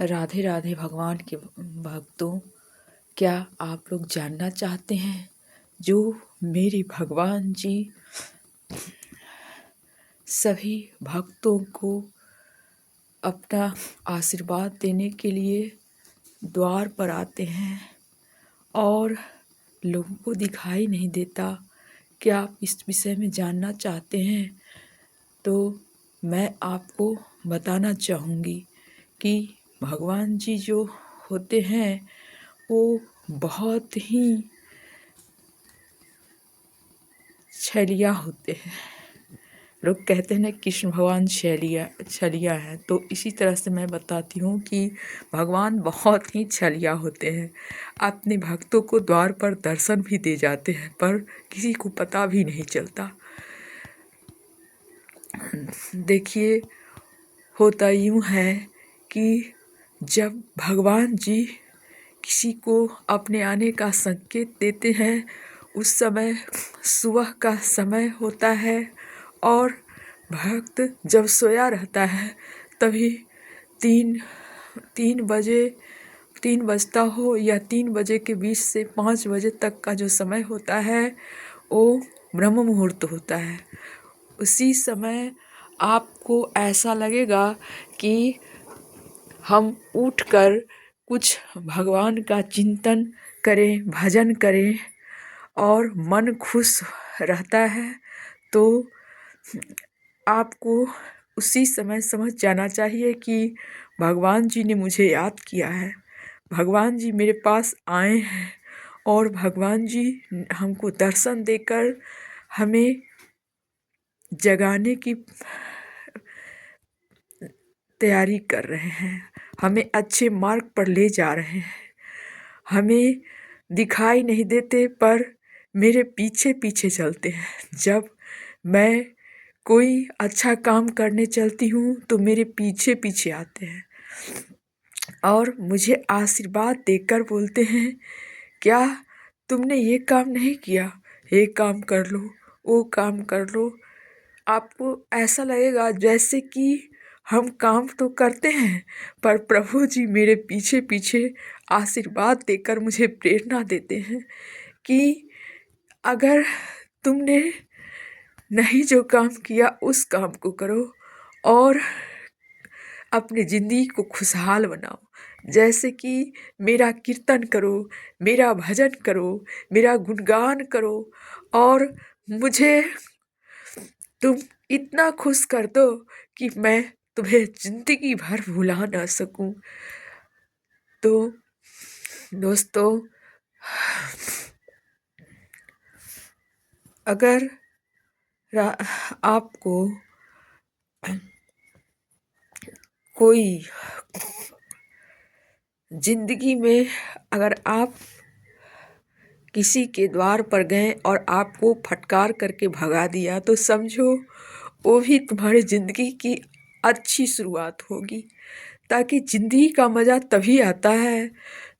राधे राधे भगवान के भक्तों, क्या आप लोग जानना चाहते हैं जो मेरे भगवान जी सभी भक्तों को अपना आशीर्वाद देने के लिए द्वार पर आते हैं और लोगों को दिखाई नहीं देता? क्या आप इस विषय में जानना चाहते हैं? तो मैं आपको बताना चाहूँगी कि भगवान जी जो होते हैं वो बहुत ही छलिया होते हैं। लोग कहते हैं ना कृष्ण भगवान छलिया है, तो इसी तरह से मैं बताती हूँ कि भगवान बहुत ही छलिया होते हैं। अपने भक्तों को द्वार पर दर्शन भी दे जाते हैं पर किसी को पता भी नहीं चलता। देखिए, होता यूँ है कि जब भगवान जी किसी को अपने आने का संकेत देते हैं, उस समय सुबह का समय होता है और भक्त जब सोया रहता है तभी तीन बजता हो या 3 बजे के बीच से 5 बजे तक का जो समय होता है वो ब्रह्म मुहूर्त होता है। उसी समय आपको ऐसा लगेगा कि हम उठकर कुछ भगवान का चिंतन करें, भजन करें और मन खुश रहता है। तो आपको उसी समय समझ जाना चाहिए कि भगवान जी ने मुझे याद किया है, भगवान जी मेरे पास आए हैं और भगवान जी हमको दर्शन देकर हमें जगाने की तैयारी कर रहे हैं, हमें अच्छे मार्ग पर ले जा रहे हैं। हमें दिखाई नहीं देते पर मेरे पीछे पीछे चलते हैं। जब मैं कोई अच्छा काम करने चलती हूँ तो मेरे पीछे पीछे आते हैं और मुझे आशीर्वाद देकर बोलते हैं, क्या तुमने ये काम नहीं किया, ये काम कर लो, वो काम कर लो। आपको ऐसा लगेगा जैसे कि हम काम तो करते हैं पर प्रभु जी मेरे पीछे पीछे आशीर्वाद देकर मुझे प्रेरणा देते हैं कि अगर तुमने नहीं जो काम किया उस काम को करो और अपनी ज़िंदगी को खुशहाल बनाओ। जैसे कि मेरा कीर्तन करो, मेरा भजन करो, मेरा गुणगान करो और मुझे तुम इतना खुश कर दो कि मैं तुम्हें ज़िंदगी भर भुला ना सकूं। तो दोस्तों, अगर आपको कोई ज़िंदगी में अगर आप किसी के द्वार पर गए और आपको फटकार करके भगा दिया तो समझो वो भी तुम्हारी ज़िंदगी की अच्छी शुरुआत होगी। ताकि ज़िंदगी का मज़ा तभी आता है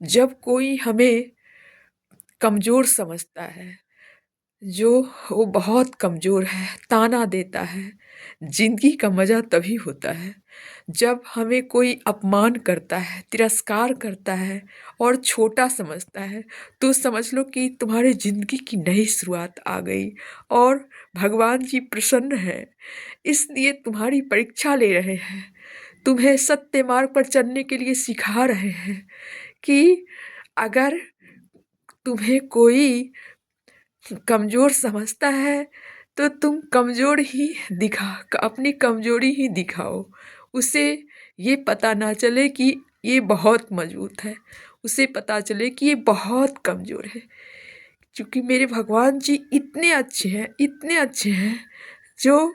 जब कोई हमें कमज़ोर समझता है, जो वो बहुत कमज़ोर है, ताना देता है। ज़िंदगी का मज़ा तभी होता है जब हमें कोई अपमान करता है, तिरस्कार करता है और छोटा समझता है। तो समझ लो कि तुम्हारी ज़िंदगी की नई शुरुआत आ गई और भगवान जी प्रसन्न हैं, इसलिए तुम्हारी परीक्षा ले रहे हैं, तुम्हें सत्य मार्ग पर चलने के लिए सिखा रहे हैं कि अगर तुम्हें कोई कमज़ोर समझता है तो तुम कमज़ोर ही अपनी कमज़ोरी ही दिखाओ। उसे ये पता ना चले कि ये बहुत मज़बूत है, उसे पता चले कि ये बहुत कमज़ोर है। क्योंकि मेरे भगवान जी इतने अच्छे हैं, इतने अच्छे हैं, जो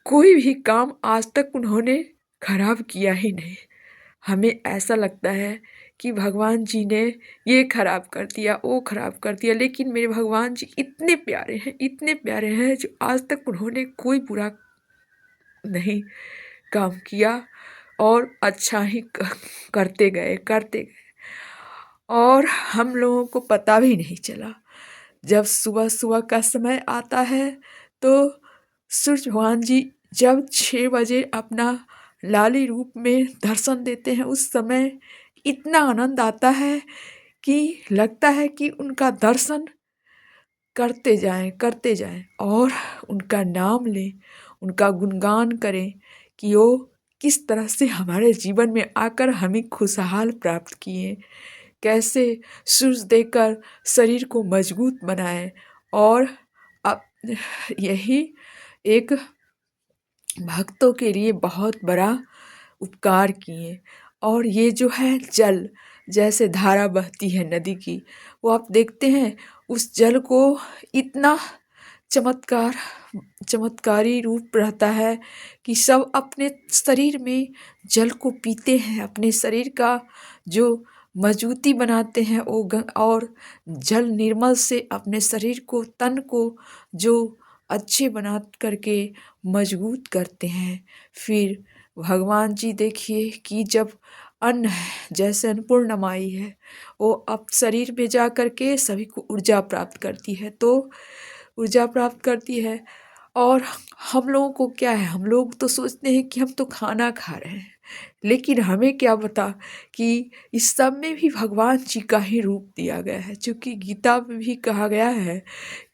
कोई भी काम आज तक उन्होंने खराब किया ही नहीं। हमें ऐसा लगता है कि भगवान जी ने ये खराब कर दिया, वो खराब कर दिया, लेकिन मेरे भगवान जी इतने प्यारे हैं, इतने प्यारे हैं, जो आज तक उन्होंने कोई बुरा नहीं काम किया और अच्छा ही करते गए, करते गए और हम लोगों को पता भी नहीं चला। जब सुबह सुबह का समय आता है तो सूर्य भगवान जी जब 6 बजे अपना लाली रूप में दर्शन देते हैं उस समय इतना आनंद आता है कि लगता है कि उनका दर्शन करते जाएं और उनका नाम लें, उनका गुणगान करें कि वो किस तरह से हमारे जीवन में आकर हमें खुशहाल प्राप्त किए, कैसे सूझ देकर शरीर को मजबूत बनाएं और अब यही एक भक्तों के लिए बहुत बड़ा उपकार किए। और ये जो है जल, जैसे धारा बहती है नदी की, वो आप देखते हैं उस जल को इतना चमत्कारी रूप रहता है कि सब अपने शरीर में जल को पीते हैं, अपने शरीर का जो मजबूती बनाते हैं और जल निर्मल से अपने शरीर को, तन को जो अच्छे बना करके मजबूत करते हैं। फिर भगवान जी देखिए कि जब अन्न है, जैसे अन्नपूर्णा माई है, वो अब शरीर में जा करके सभी को ऊर्जा प्राप्त करती है, तो ऊर्जा प्राप्त करती है। और हम लोगों को क्या है, हम लोग तो सोचते हैं कि हम तो खाना खा रहे हैं, लेकिन हमें क्या पता कि इस सब में भी भगवान जी का ही रूप दिया गया है। क्योंकि गीता में भी कहा गया है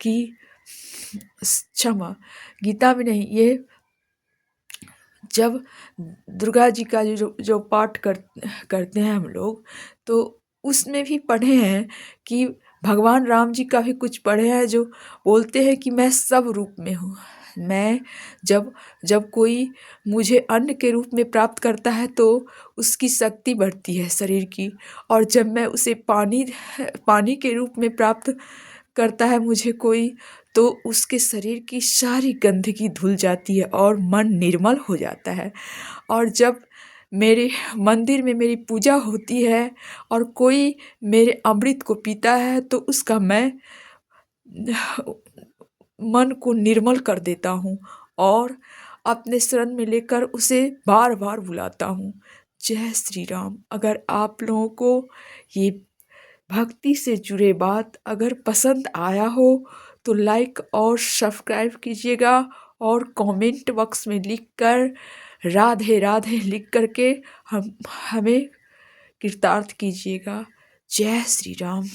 कि क्षमा, गीता में नहीं, ये जब दुर्गा जी का जो पाठ करते हैं हम लोग, तो उसमें भी पढ़े हैं कि भगवान राम जी का भी कुछ पढ़े हैं जो बोलते हैं कि मैं सब रूप में हूँ। मैं जब जब कोई मुझे अन्न के रूप में प्राप्त करता है तो उसकी शक्ति बढ़ती है शरीर की, और जब मैं उसे पानी के रूप में प्राप्त करता है मुझे कोई, तो उसके शरीर की सारी गंदगी धुल जाती है और मन निर्मल हो जाता है। और जब मेरे मंदिर में मेरी पूजा होती है और कोई मेरे अमृत को पीता है, तो उसका मैं मन को निर्मल कर देता हूँ और अपने शरण में लेकर उसे बार बार बुलाता हूँ। जय श्री राम। अगर आप लोगों को ये भक्ति से जुड़े बात अगर पसंद आया हो तो लाइक और सब्सक्राइब कीजिएगा, और कमेंट बॉक्स में लिखकर राधे राधे लिख करके हमें कृतार्थ कीजिएगा। जय श्री राम।